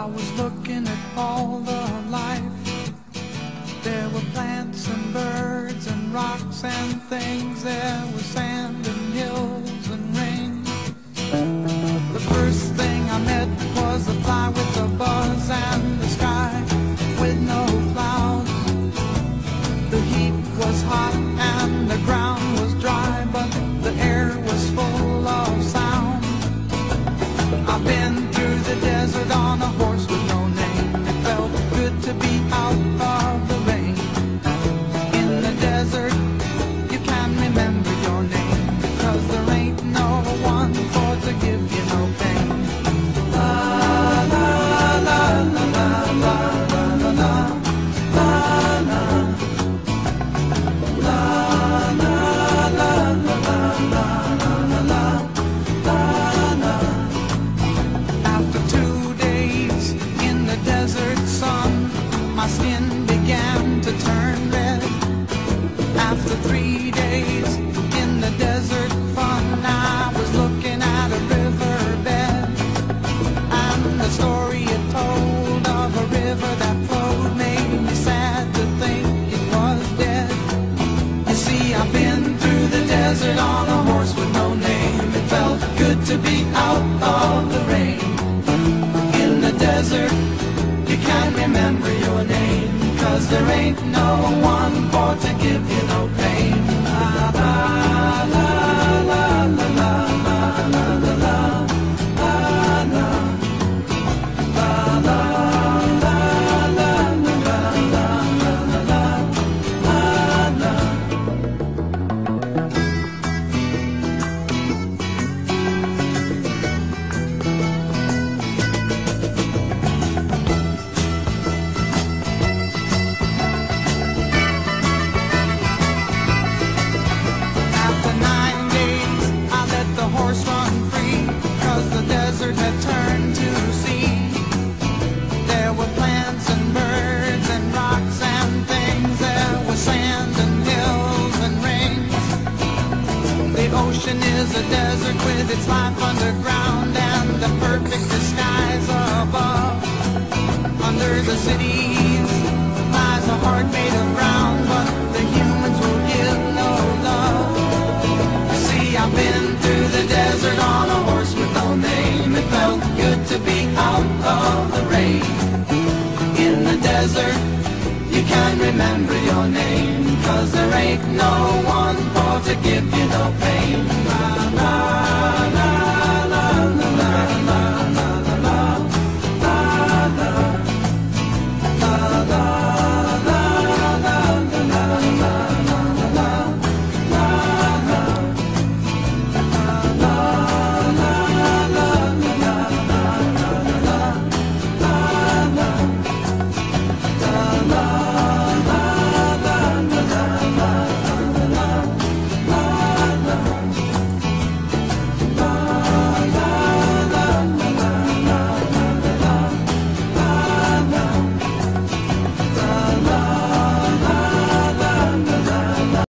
I was looking at all the life. There were plants and birds and rocks and things. There was sand and hills and rain. The first thing I met was a fly with a buzz and the sky with no clouds. The heat was hot and the ground was dry, but the air was full of sound. I've been through the desert on a horse with no name. It felt good to be out of the rain. In the desert, you can remember your name, because there ain't no one for to give you no pain. La la la la la la la la la la la la la la la la. After 2 days in the desert sun, my skin began to turn red. After 3 days in the desert fun, I was looking at a riverbed, and the story it told of a river that flowed made me sad to think it was dead. You see, I've been through the desert on a horse with no name. It felt good to be out of the rain. In the desert, you can't remember your name, 'cause there ain't no one for to give you no pain. La la la la la la la la la la la la la la la. After 9 days, I let the horse run free, 'cause the desert had turned to sea. There were plants and birds and rocks and things. There was sand and hills and rain. The ocean is a desert with its life underground and the perfect skies above. Under the cities lies a heart made of brown, but the humans will give no love. You see, I've been through the desert on a horse with no name. It felt good to be out of the rain. In the desert, you can't remember your name, 'cause there ain't no one for to give you